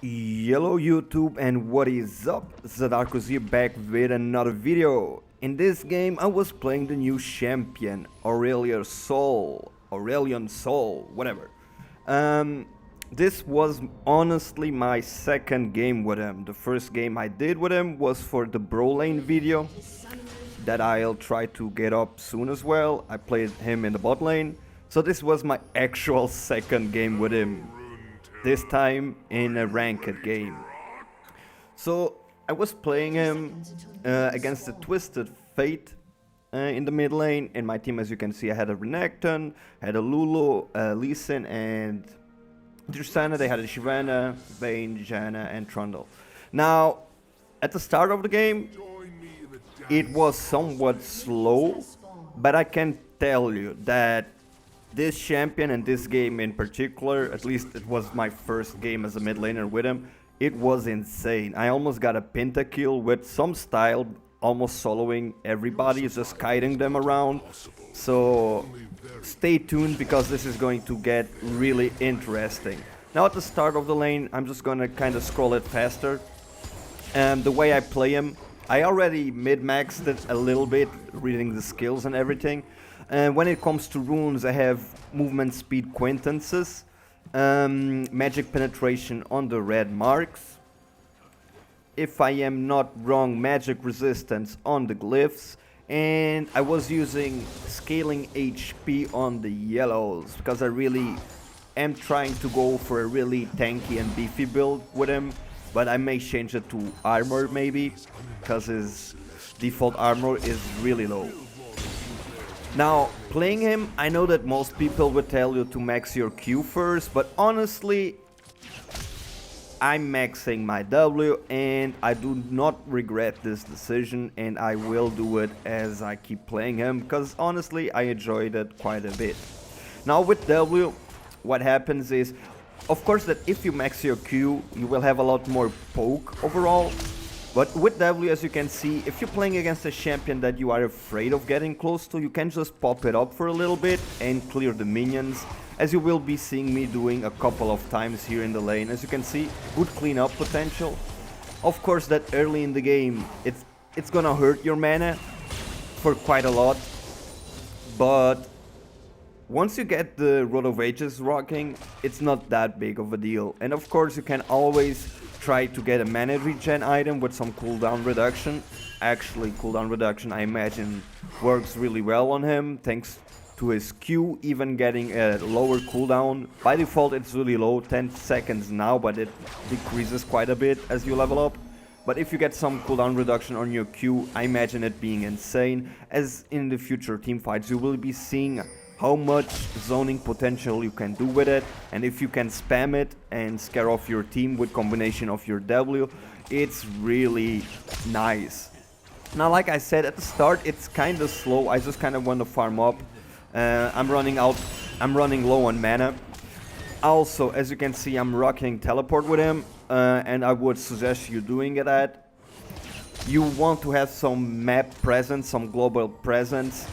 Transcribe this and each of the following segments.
Hello YouTube, and what is up? Zadarkus here, back with another video. In this game I was playing the new champion, Aurelion Soul, whatever. This was honestly my second game with him. The first game I did with him was for the Bro Lane video that I'll try to get up soon as well. I played him in the bot lane. So this was my actual second game with him. This time in a ranked game. So I was playing him against the Twisted Fate in the mid lane. In my team, as you can see, I had a Renekton, had a Lulu, Lee Sin, and Tristana. They had a Shyvana, Vayne, Janna, and Trundle. Now, at the start of the game, it was somewhat slow, but I can tell you that this champion and this game in particular, at least it was my first game as a mid laner with him, it was insane. I almost got a pentakill with some style, almost soloing everybody, just kiting them around. So stay tuned because this is going to get really interesting. Now at the start of the lane, I'm just gonna kind of scroll it faster. The way I play him, I already mid-maxed it a little bit, reading the skills and everything. And when it comes to runes, I have movement speed quintances, magic penetration on the red marks. If I am not wrong, magic resistance on the glyphs. And I was using scaling HP on the yellows because I really am trying to go for a really tanky and beefy build with him. But I may change it to armor maybe, because his default armor is really low. Now, playing him, I know that most people would tell you to max your Q first, but honestly, I'm maxing my W and I do not regret this decision, and I will do it as I keep playing him, because honestly, I enjoyed it quite a bit. Now with W, what happens is, of course that if you max your Q, you will have a lot more poke overall. But with W, as you can see, if you're playing against a champion that you are afraid of getting close to, you can just pop it up for a little bit and clear the minions, as you will be seeing me doing a couple of times here in the lane. As you can see, good cleanup potential. Of course that early in the game, it's gonna hurt your mana for quite a lot, but once you get the Road of Ages rocking, it's not that big of a deal. And of course you can always try to get a mana regen item with some cooldown reduction. Actually, cooldown reduction, I imagine, works really well on him, thanks to his Q even getting a lower cooldown. By default it's really low, 10 seconds now, but it decreases quite a bit as you level up. But if you get some cooldown reduction on your Q, I imagine it being insane, as in the future teamfights you will be seeing how much zoning potential you can do with it, and if you can spam it and scare off your team with combination of your W, it's really nice. Now, like I said at the start, it's kind of slow. I just kind of want to farm up. I'm running low on mana. Also, as you can see, I'm rocking teleport with him, and I would suggest you doing that. You want to have some map presence, some global presence.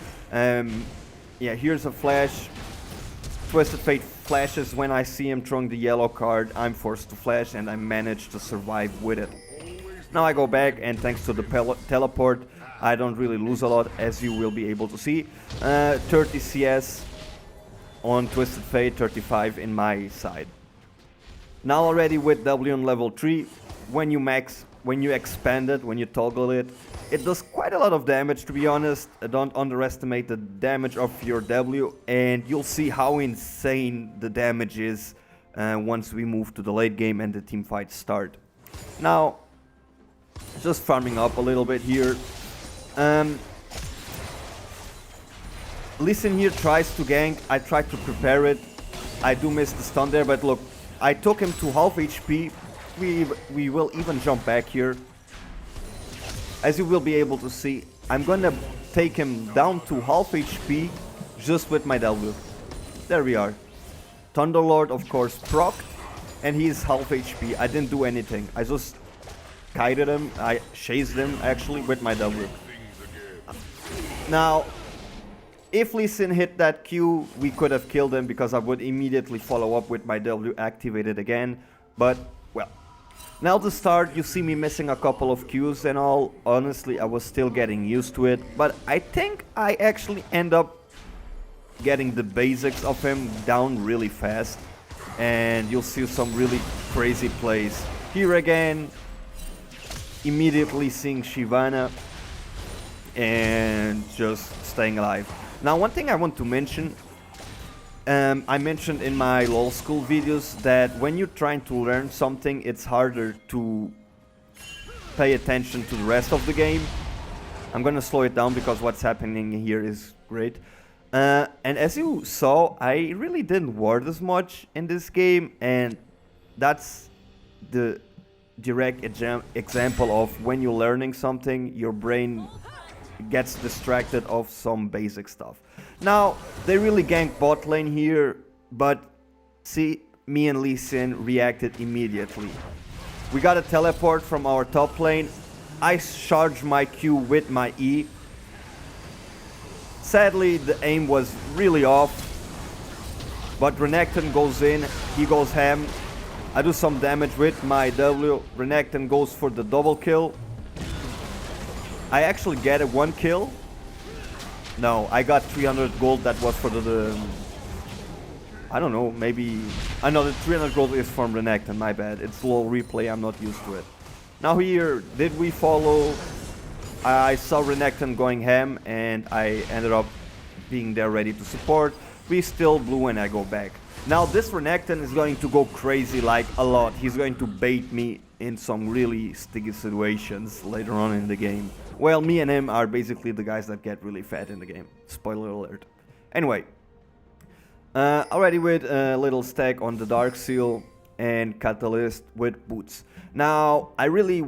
Yeah, here's a flash. Twisted Fate flashes when I see him throwing the yellow card. I'm forced to flash and I manage to survive with it. Now I go back, and thanks to the teleport, I don't really lose a lot, as you will be able to see. 30 CS on Twisted Fate, 35 in my side. Now already with W on level 3, when you expand it, when you toggle it, it does quite a lot of damage, to be honest. Don't underestimate the damage of your W, and you'll see how insane the damage is once we move to the late game and the team fights start. Now, just farming up a little bit here. Listen here tries to gank. I tried to prepare it. I do miss the stun there, but look, I took him to half HP. We will even jump back here. As you will be able to see, I'm gonna take him down to half HP just with my W. There we are. Thunderlord, of course, procced, and he's half HP. I didn't do anything. I just kited him. I chased him, actually, with my W. Now, if Lee Sin hit that Q, we could have killed him because I would immediately follow up with my W activated again. But, well, Now the start, you see me missing a couple of Qs and all. Honestly, I was still getting used to it, but I think I actually end up getting the basics of him down really fast, and you'll see some really crazy plays. Here again, immediately seeing Shyvana and just staying alive. Now one thing I want to mention, I mentioned in my LoL school videos that when you're trying to learn something, it's harder to pay attention to the rest of the game. I'm gonna slow it down because what's happening here is great. And as you saw, I really didn't ward as much in this game, and that's the direct example of when you're learning something, your brain gets distracted of some basic stuff. Now, they really ganked bot lane here, but see, me and Lee Sin reacted immediately. We got a teleport from our top lane. I charged my Q with my E. Sadly, the aim was really off, but Renekton goes in, he goes ham. I do some damage with my W. Renekton goes for the double kill. I actually get a 1 kill. No, I got 300 gold. That was for the I don't know, maybe... I know the 300 gold is from Renekton, my bad. It's low replay, I'm not used to it. Now here, did we follow? I saw Renekton going ham, and I ended up being there ready to support. We still blew and I go back. Now this Renekton is going to go crazy, like a lot. He's going to bait me in some really sticky situations later on in the game. Well, me and him are basically the guys that get really fat in the game. Spoiler alert. Anyway, already with a little stack on the Dark Seal and Catalyst with boots. Now, I really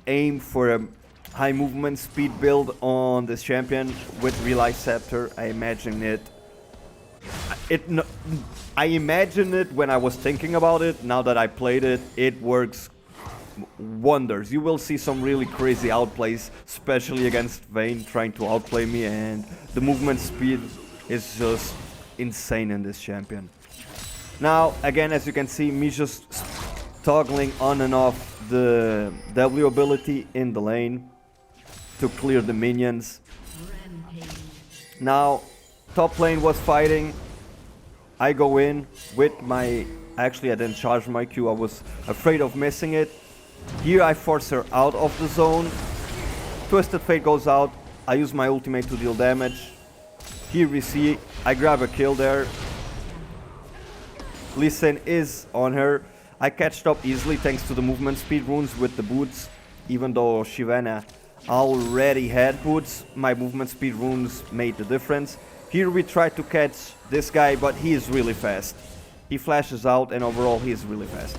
aim for a high movement speed build on this champion with Relay Scepter. I imagine it when I was thinking about it. Now that I played it, it works wonders. You will see some really crazy outplays, especially against Vayne trying to outplay me, and the movement speed is just insane in this champion. Now, again, as you can see, me just toggling on and off the W ability in the lane to clear the minions. Now, top lane was fighting. I go in with my... Actually, I didn't charge my Q. I was afraid of missing it. Here I force her out of the zone. Twisted Fate goes out. I use my ultimate to deal damage. Here we see I grab a kill there. Lee Sin is on her. I catched up easily thanks to the movement speed runes with the boots. Even though Shyvana already had boots, my movement speed runes made the difference. Here we try to catch this guy, but he is really fast. He flashes out, and overall he is really fast.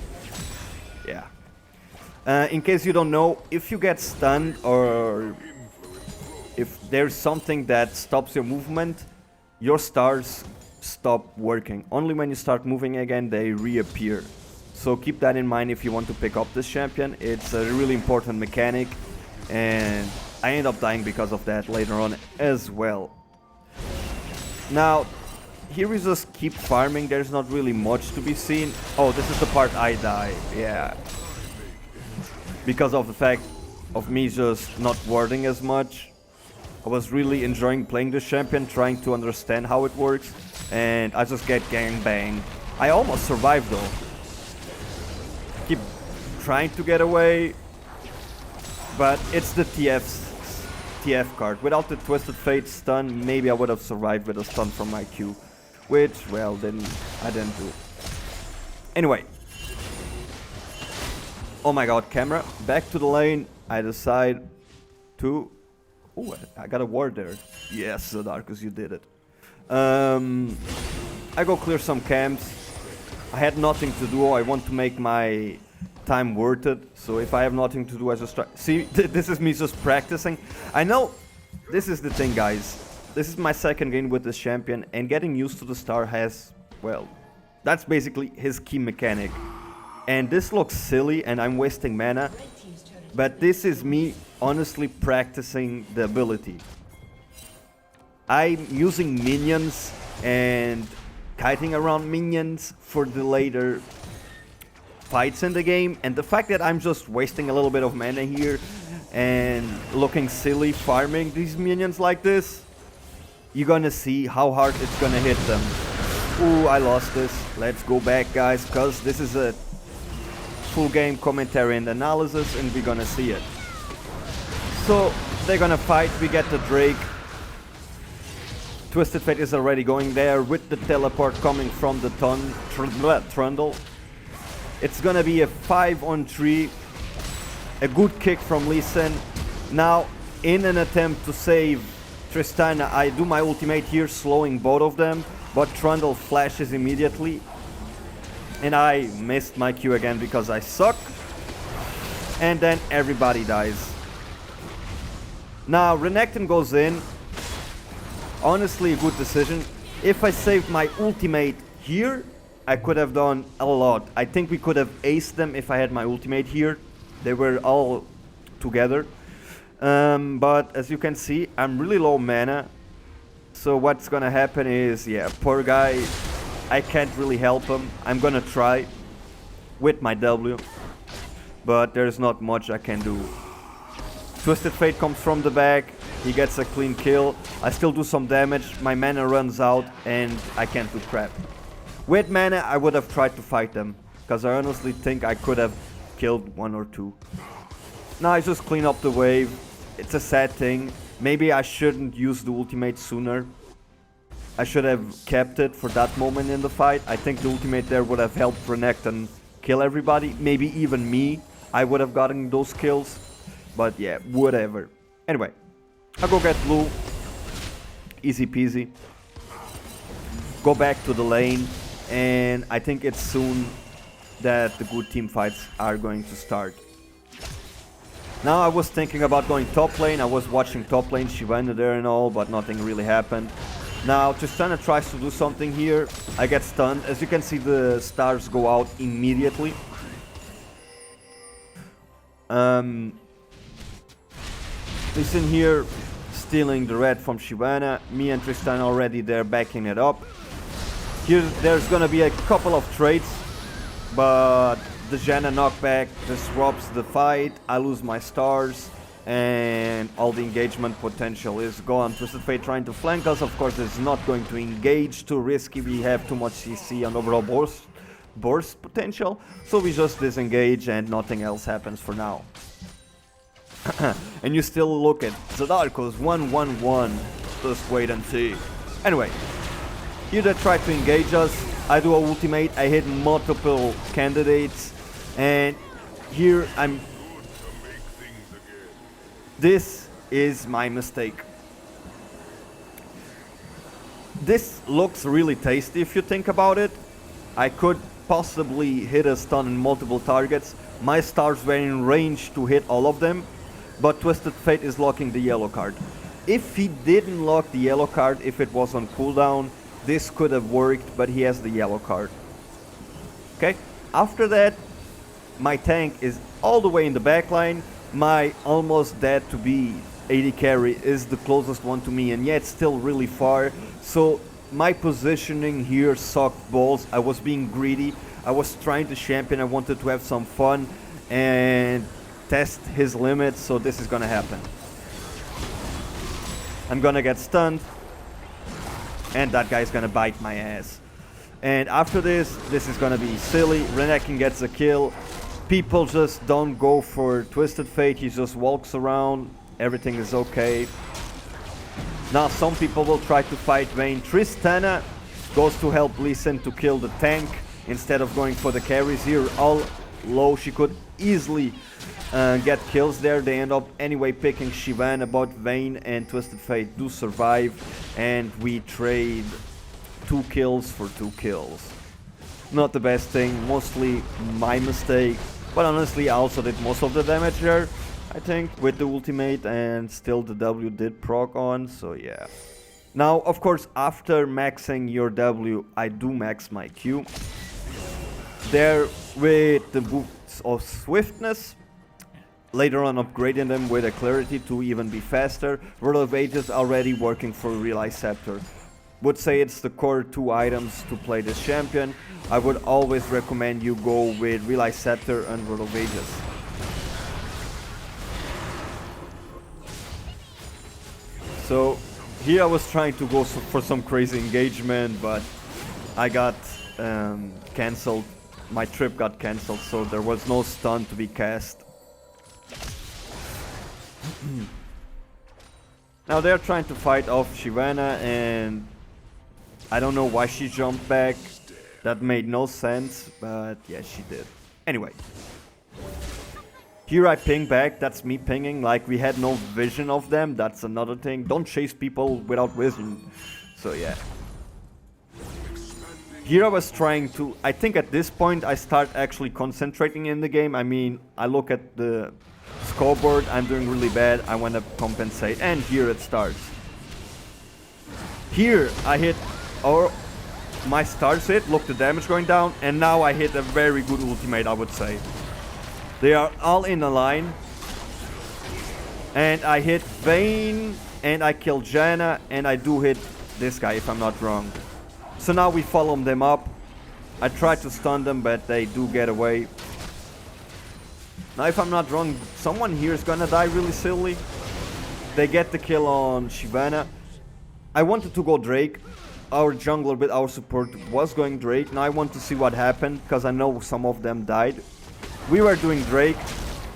Yeah. In case you don't know, if you get stunned or if there's something that stops your movement, your stars stop working. Only when you start moving again, they reappear. So keep that in mind if you want to pick up this champion. It's a really important mechanic, and I end up dying because of that later on as well. Now, here we just keep farming. There's not really much to be seen. Oh, this is the part I die. Yeah. Because of the fact of me just not warding as much. I was really enjoying playing this champion, trying to understand how it works, and I just get gangbanged. I almost survived though. Keep trying to get away, but it's the TF card. Without the Twisted Fate stun, maybe I would have survived with a stun from my Q, which, well, then I didn't do. Anyway. Oh my god, camera. Back to the lane. I decide to... Oh, I got a ward there. Yes, Zadarkus, you did it. I go clear some camps. I had nothing to do. I want to make my time worth it. So if I have nothing to do, I just try... See, this is me just practicing. I know this is the thing, guys. This is my second game with this champion, and getting used to the star has... Well, that's basically his key mechanic. And this looks silly and I'm wasting mana, but this is me honestly practicing the ability. I'm using minions and kiting around minions for the later fights in the game, and the fact that I'm just wasting a little bit of mana here and looking silly farming these minions like this, you're gonna see how hard it's gonna hit them. Ooh, I lost this. Let's go back, guys, because this is a full game commentary and analysis, and we're gonna see it. So they're gonna fight. We get the Drake. Twisted Fate is already going there with the teleport coming from the Trundle. It's gonna be a 5-on-3. A good kick from Lee Sin. Now, in an attempt to save Tristana, I do my ultimate here, slowing both of them, but Trundle flashes immediately. And I missed my Q again because I suck. And then everybody dies. Now, Renekton goes in. Honestly, a good decision. If I saved my ultimate here, I could have done a lot. I think we could have aced them if I had my ultimate here. They were all together. But as you can see, I'm really low mana. So what's gonna happen is, yeah, poor guy, I can't really help him. I'm gonna try with my W. But there's not much I can do. Twisted Fate comes from the back. He gets a clean kill. I still do some damage. My mana runs out and I can't do crap. With mana, I would have tried to fight them, because I honestly think I could have killed 1 or 2. Now I just clean up the wave. It's a sad thing. Maybe I shouldn't use the ultimate sooner. I should have kept it for that moment in the fight. I think the ultimate there would have helped Renekton kill everybody. Maybe even me. I would have gotten those kills. But yeah, whatever. Anyway, I'll go get blue. Easy peasy. Go back to the lane. And I think it's soon that the good team fights are going to start. Now I was thinking about going top lane. I was watching top lane, Shyvana there and all, but nothing really happened. Now Tristana tries to do something here. I get stunned. As you can see, the stars go out immediately. Listen here, stealing the red from Shyvana. Me and Tristana already there backing it up. Here there's gonna be a couple of trades, but the Janna knockback disrupts the fight. I lose my stars, and all the engagement potential is gone. Twisted Fate trying to flank us. Of course, it's not going to engage, too risky. We have too much CC and overall burst potential, so we just disengage and nothing else happens for now. And you still look at Zadarkus 1-1-1. Just wait and see. Anyway. Here they try to engage us. I do a ultimate. I hit multiple candidates. And here I'm... This is my mistake. This looks really tasty if you think about it. I could possibly hit a stun in multiple targets. My stars were in range to hit all of them. But Twisted Fate is locking the yellow card. If he didn't lock the yellow card, if it was on cooldown, this could have worked, but he has the yellow card. Okay, after that, my tank is all the way in the back line. My almost dead to be AD carry is the closest one to me, and yet still really far. So my positioning here sucked balls. I was being greedy. I was trying to champion. I wanted to have some fun and test his limits, so this is gonna happen. I'm gonna get stunned. And that guy's gonna bite my ass. And after this is gonna be silly. Renekton gets a kill. People just don't go for Twisted Fate. He just walks around. Everything is okay. Now some people will try to fight Vayne. Tristana goes to help Lee Sin to kill the tank instead of going for the carries here. All low. She could easily get kills there. They end up anyway picking Shyvana, but Vayne and Twisted Fate do survive, and we trade 2 kills for 2 kills. Not the best thing, mostly my mistake, but honestly I also did most of the damage there, I think, with the ultimate, and still the W did proc on, so yeah. Now of course after maxing your W, I do max my Q. There with the boots of swiftness, later on upgrading them with a clarity to even be faster. World of Ages already working for Realize Scepter. would say it's the core 2 items to play this champion, I would always recommend you go with Relay Scepter and Word of Ages. So here I was trying to go for some crazy engagement, but I got cancelled. My trip got cancelled, so there was no stun to be cast. Now they're trying to fight off Shyvana, and I don't know why she jumped back. That made no sense, but yeah, she did. Anyway. Here I ping back, that's me pinging, like we had no vision of them, that's another thing. Don't chase people without vision. So yeah. Here I was trying to, I think at this point I start actually concentrating in the game. I mean, I look at the scoreboard, I'm doing really bad, I want to compensate, and here it starts. Here I hit, or my stars hit, look the damage going down, and now I hit a very good ultimate, I would say. They are all in a line, and I hit Vayne, and I kill Janna, and I do hit this guy if I'm not wrong. So now we follow them up. I try to stun them, but they do get away. Now if I'm not wrong, someone here is gonna die really silly. They get the kill on Shyvana. I wanted to go Drake. Our jungler with our support was going Drake. Now I want to see what happened, because I know some of them died. We were doing Drake.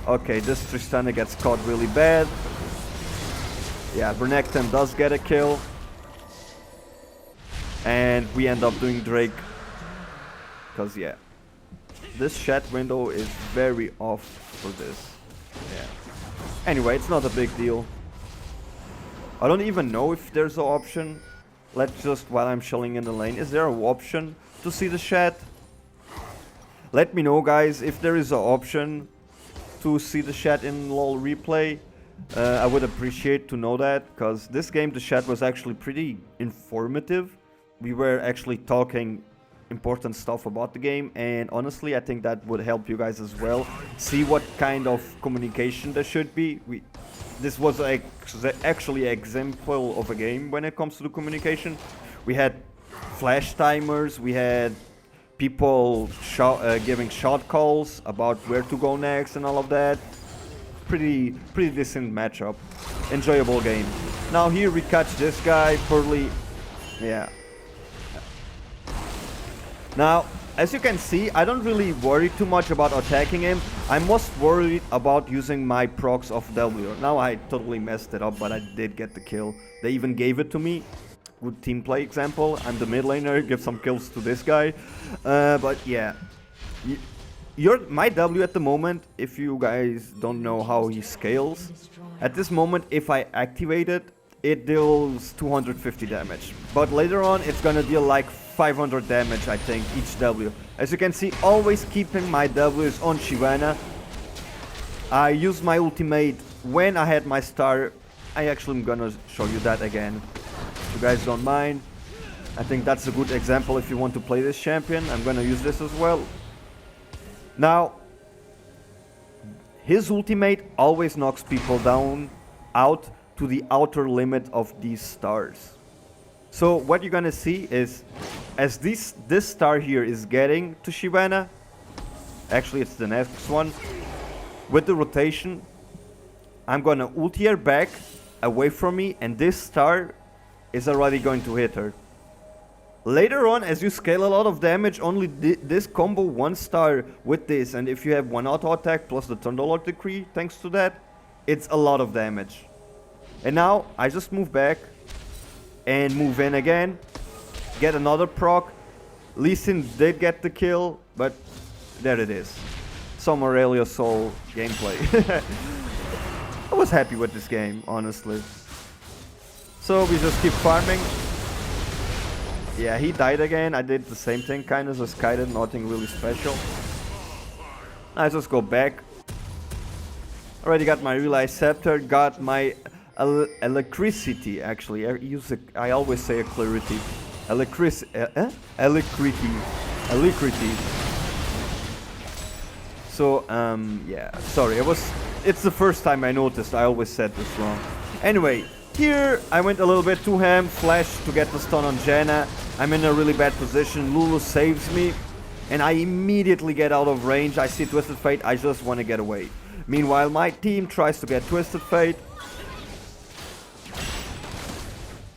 Okay, this Tristana gets caught really bad. Yeah, Bernekton does get a kill. And we end up doing Drake. Because yeah, this chat window is very off for this. Yeah. Anyway, it's not a big deal. I don't even know if there's an option. Let's just, while I'm chilling in the lane, is there an option to see the chat? Let me know, guys, if there is an option to see the chat in LoL replay. I would appreciate to know that, because this game the chat was actually pretty informative. We were actually talking important stuff about the game, and honestly I think that would help you guys as well. See what kind of communication there should be. This was actually an example of a game when it comes to the communication. We had flash timers, we had people giving shot calls about where to go next and all of that. Pretty decent matchup. Enjoyable game. Now here we catch this guy poorly. Yeah. Now, as you can see, I don't really worry too much about attacking him. I'm most worried about using my procs of W. Now I totally messed it up, but I did get the kill. They even gave it to me. Good team play example. I'm the mid laner, give some kills to this guy. But yeah, my W at the moment, if you guys don't know how he scales, at this moment if I activate it, it deals 250 damage. But later on it's gonna deal like 500 damage, I think, each W. As you can see, always keeping my Ws on Shyvana. I used my ultimate when I had my star. I actually am gonna show you that again. If you guys don't mind, I think that's a good example if you want to play this champion. I'm gonna use this as well. Now, his ultimate always knocks people down out to the outer limit of these stars. So what you're gonna see is, as this star here is getting to Shyvana, actually it's the next one, with the rotation, I'm gonna ulti her back away from me, and this star is already going to hit her. Later on, as you scale a lot of damage, only this combo one star with this, and if you have one auto attack plus the Thunderlord Decree, thanks to that, it's a lot of damage. And now I just move back and move in again, get another proc. Lee Sin did get the kill, but there it is. Some Aurelion Soul gameplay. I was happy with this game, honestly. So we just keep farming. Yeah, he died again. I did the same thing, kind of as Sky did, nothing really special. I just go back. Already got my Relay Scepter, got my electricity, actually. I always say clarity. Alacrity. So, yeah, sorry, it's the first time I noticed, I always said this wrong. Anyway, Here, I went a little bit too ham, flash to get the stun on Janna. I'm in a really bad position. Lulu saves me, and I immediately get out of range. I see Twisted Fate, I just want to get away. Meanwhile, my team tries to get Twisted Fate,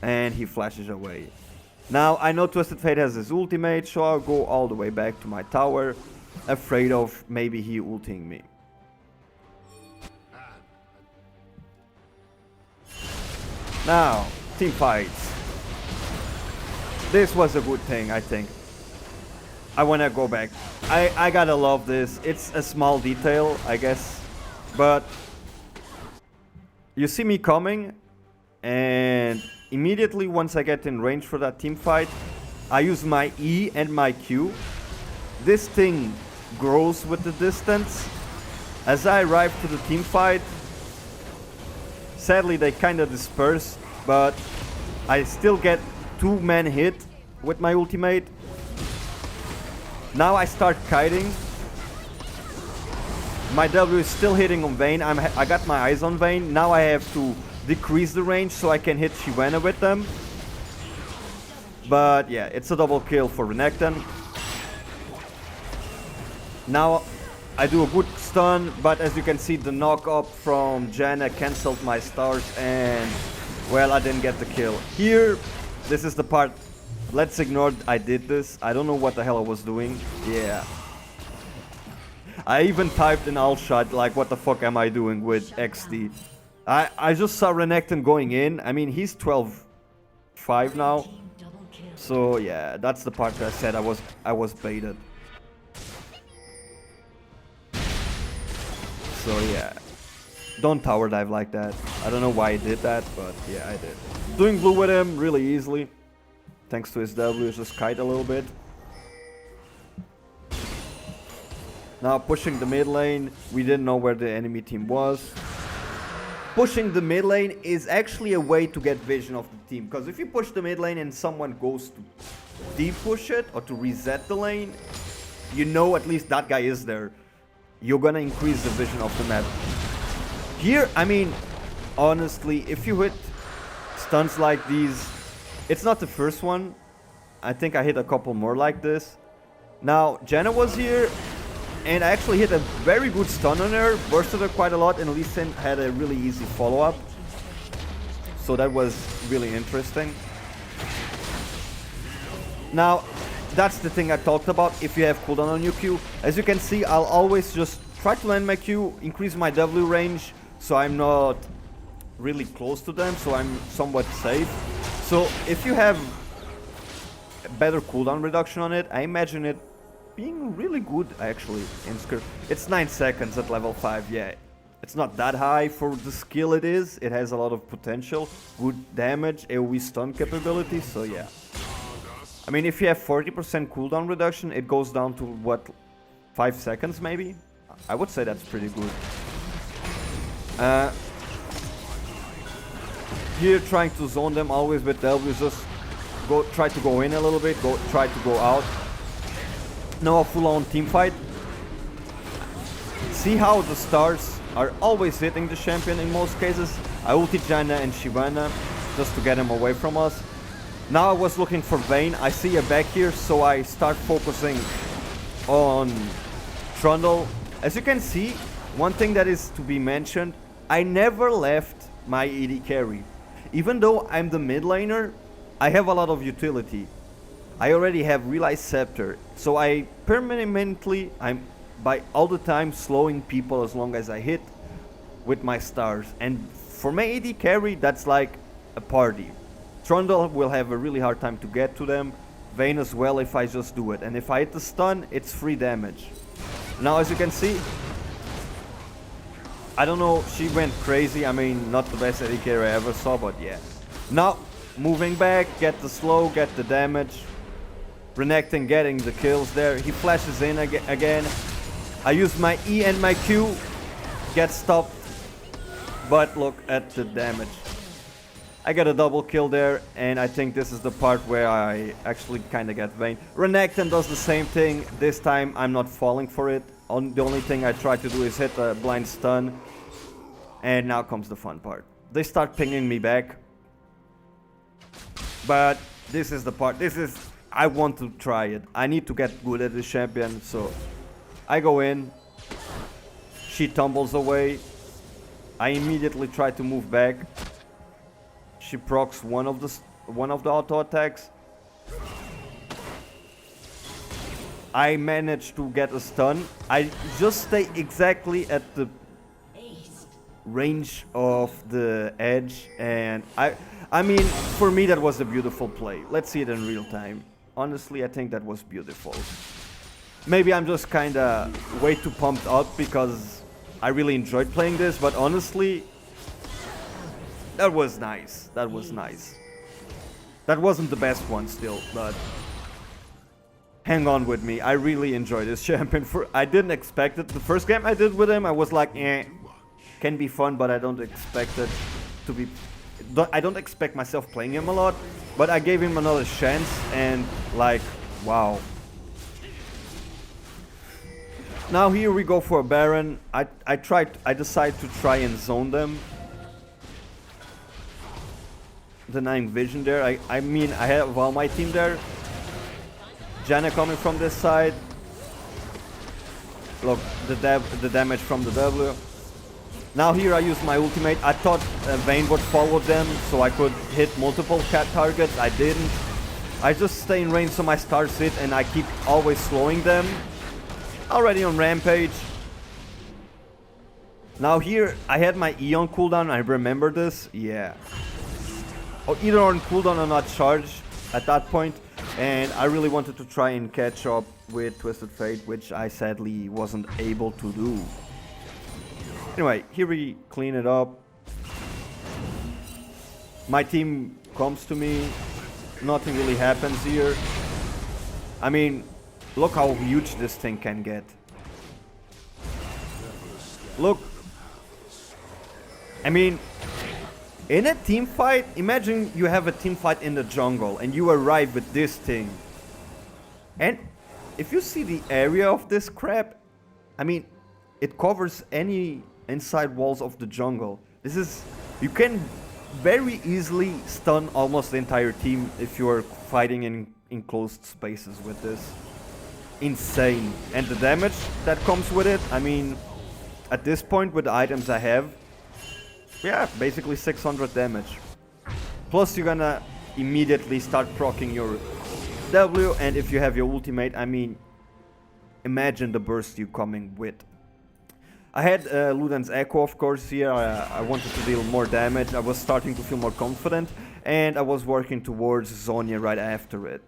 and he flashes away. Now, I know Twisted Fate has his ultimate, so I'll go all the way back to my tower, afraid of maybe he ulting me. Now, team fights. This was a good thing, I think. I wanna go back. I gotta love this. It's a small detail, I guess. But you see me coming, and immediately once I get in range for that team fight, I use my E and my Q. This thing grows with the distance. As I arrive to the team fight, sadly they kinda disperse, but I still get 2-man hit with my ultimate. Now I start kiting. My W is still hitting on Vayne. I got my eyes on Vayne. Now I have to decrease the range so I can hit Shyvana with them. But yeah, it's a double kill for Renekton. Now I do a good stun, but as you can see, the knock up from Janna cancelled my stars, and well, I didn't get the kill. Here, this is the part. Let's ignore I did this. I don't know what the hell I was doing. Yeah. I even typed in all shot like, what the fuck am I doing with XD? I just saw Renekton going in. I mean, he's 12-5 now. So yeah, that's the part that I said I was baited. So yeah, don't tower dive like that. I don't know why I did that, but yeah, I did. Doing blue with him really easily. Thanks to his W, just kite a little bit. Now pushing the mid lane, we didn't know where the enemy team was. Pushing the mid lane is actually a way to get vision of the team, because if you push the mid lane and someone goes to deep push it or to reset the lane, you know at least that guy is there. You're gonna increase the vision of the map. Here, I mean, honestly, if you hit stuns like these, it's not the first one. I think I hit a couple more like this. Now, Janna was here, and I actually hit a very good stun on her, bursted her quite a lot, and Lee Sin had a really easy follow-up. So that was really interesting. Now, that's the thing I talked about, if you have cooldown on your Q. As you can see, I'll always just try to land my Q, increase my W range, so I'm not really close to them, so I'm somewhat safe. So if you have a better cooldown reduction on it, I imagine it being really good actually in Skirt. It's 9 seconds at level 5, yeah. It's not that high for the skill it is. It has a lot of potential, good damage, AoE stun capability, so yeah. I mean, if you have 40% cooldown reduction, it goes down to, what, 5 seconds maybe? I would say that's pretty good. Here, trying to zone them always with W, just try to go in a little bit, try to go out. Now a full-on team fight. See how the stars are always hitting the champion in most cases? I ulti Janna and Shyvana just to get him away from us. Now I was looking for Vayne. I see a back here, so I start focusing on Trundle. As you can see, one thing that is to be mentioned, I never left my AD carry. Even though I'm the mid laner, I have a lot of utility. I already have Relay Scepter, so I permanently, I'm by all the time slowing people as long as I hit with my stars. And for my AD carry, that's like a party. Trundle will have a really hard time to get to them. Vayne as well if I just do it. And if I hit the stun, it's free damage. Now as you can see, I don't know, she went crazy. I mean, not the best AD carry I ever saw, but yeah. Now, moving back, get the slow, get the damage. Renekton getting the kills there. He flashes in again. I use my E and my Q. Get stopped. But look at the damage. I got a double kill there, and I think this is the part where I actually kind of get Vayne. Renekton does the same thing. This time I'm not falling for it. The only thing I try to do is hit a blind stun. And now comes the fun part. They start pinging me back. But this is the part. I want to try it. I need to get good at this champion, so I go in. She tumbles away. I immediately try to move back. She procs one of the auto attacks. I managed to get a stun. I just stay exactly at the range of the edge, and I mean, for me that was a beautiful play. Let's see it in real time. Honestly, I think that was beautiful. Maybe I'm just kinda way too pumped up because I really enjoyed playing this, but honestly, that was nice. That was nice. That wasn't the best one still, but hang on with me. I really enjoy this champion. I didn't expect it. The first game I did with him, I was like, can be fun, but I don't expect it to be. I don't expect myself playing him a lot, but I gave him another chance, and like, wow. Now here we go for a Baron. I decide to try and zone them. Denying vision there. I mean, I have all my team there. Janna coming from this side. Look, the damage from the W. Now here I use my ultimate. I thought Vayne would follow them so I could hit multiple cat targets. I didn't. I just stay in range so my stars hit and I keep always slowing them. Already on Rampage. Now here I had my E on cooldown. I remember this. Yeah. Oh, either on cooldown or not charged at that point. And I really wanted to try and catch up with Twisted Fate, which I sadly wasn't able to do. Anyway, here we clean it up. My team comes to me. Nothing really happens here. I mean, look how huge this thing can get. Look. I mean, in a team fight, imagine you have a team fight in the jungle and you arrive with this thing. And if you see the area of this crap, I mean, it covers any inside walls of the jungle. You can very easily stun almost the entire team if you are fighting in enclosed spaces with this. Insane. And the damage that comes with it, I mean, at this point with the items I have, yeah, basically 600 damage. Plus you're gonna immediately start proccing your W, and if you have your ultimate, I mean, imagine the burst you coming with. I had Luden's Echo, of course, here. I wanted to deal more damage. I was starting to feel more confident, and I was working towards Zhonya right after it.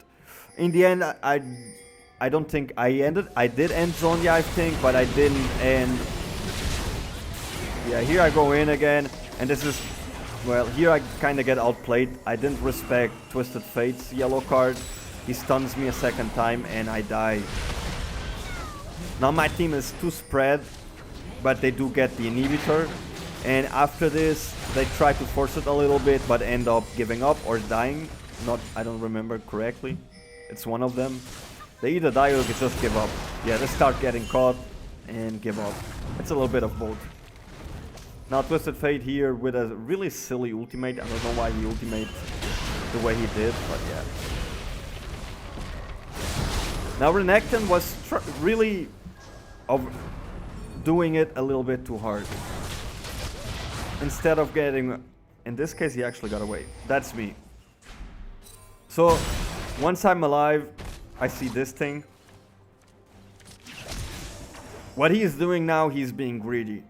In the end, I don't think I ended. I did end Zhonya, I think, but I didn't end. Yeah, here I go in again, and this is, well, here I kind of get outplayed. I didn't respect Twisted Fate's yellow card. He stuns me a second time, and I die. Now my team is too spread, but they do get the inhibitor, and after this they try to force it a little bit but end up giving up or dying. I don't remember correctly. It's one of them. They either die or they just give up. Yeah, they start getting caught and give up. It's a little bit of both. Now Twisted Fate here with a really silly ultimate. I don't know why he ultimate the way he did, but yeah. Now Renekton was really doing it a little bit too hard. Instead of getting, in this case he actually got away. That's me. So once I'm alive, I see this thing. What he is doing now, he's being greedy.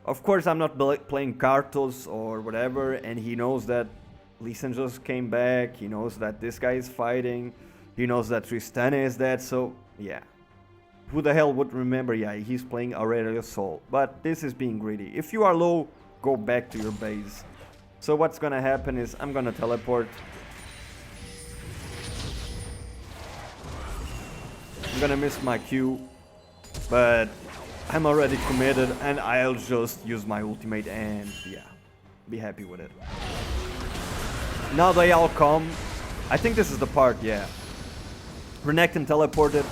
Of course I'm not playing Karthus or whatever, and he knows that Lee Sin just came back, he knows that this guy is fighting, he knows that Tristana is dead, so yeah. Who the hell would remember? Yeah, he's playing Aurelion's Soul. But this is being greedy. If you are low, go back to your base. So what's gonna happen is I'm gonna teleport. I'm gonna miss my Q, but I'm already committed and I'll just use my ultimate and yeah, be happy with it. Now they all come. I think this is the part, yeah. Renekton teleported.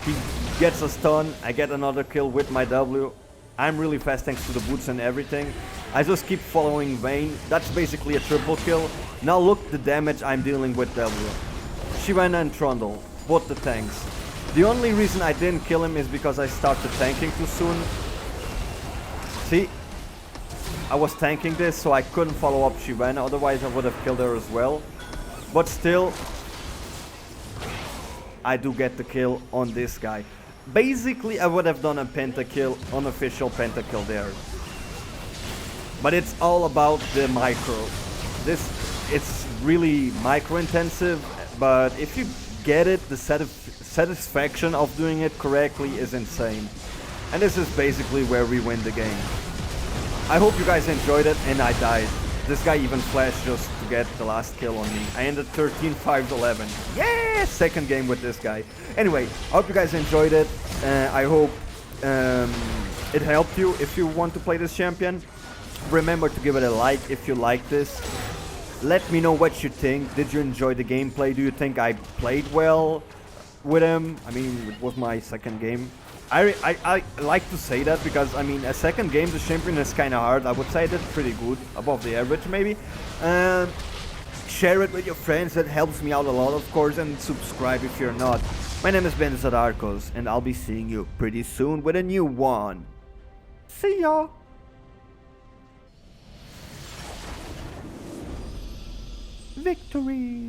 He gets a stun. I get another kill with my W. I'm really fast thanks to the boots and everything. I just keep following Vayne. That's basically a triple kill. Now look the damage I'm dealing with W. Shyvana and Trundle, both the tanks. The only reason I didn't kill him is because I started tanking too soon. See? I was tanking this, so I couldn't follow up Shyvana, otherwise I would have killed her as well. But still, I do get the kill on this guy. Basically, I would have done a pentakill, unofficial pentakill there. But it's all about the micro. It's really micro intensive, but if you get it, the satisfaction of doing it correctly is insane. And this is basically where we win the game. I hope you guys enjoyed it, and I died. This guy even flashed just to get the last kill on me. I ended 13-5-11. Yeah! Second game with this guy. Anyway, I hope you guys enjoyed it. I hope it helped you if you want to play this champion. Remember to give it a like if you like this. Let me know what you think. Did you enjoy the gameplay? Do you think I played well with him? I mean, it was my second game. I like to say that because, I mean, a second game, the champion is kind of hard. I would say that's pretty good, above the average maybe. Share it with your friends, that helps me out a lot, of course, and subscribe if you're not. My name has been Zadarkus, and I'll be seeing you pretty soon with a new one. See ya! Victory!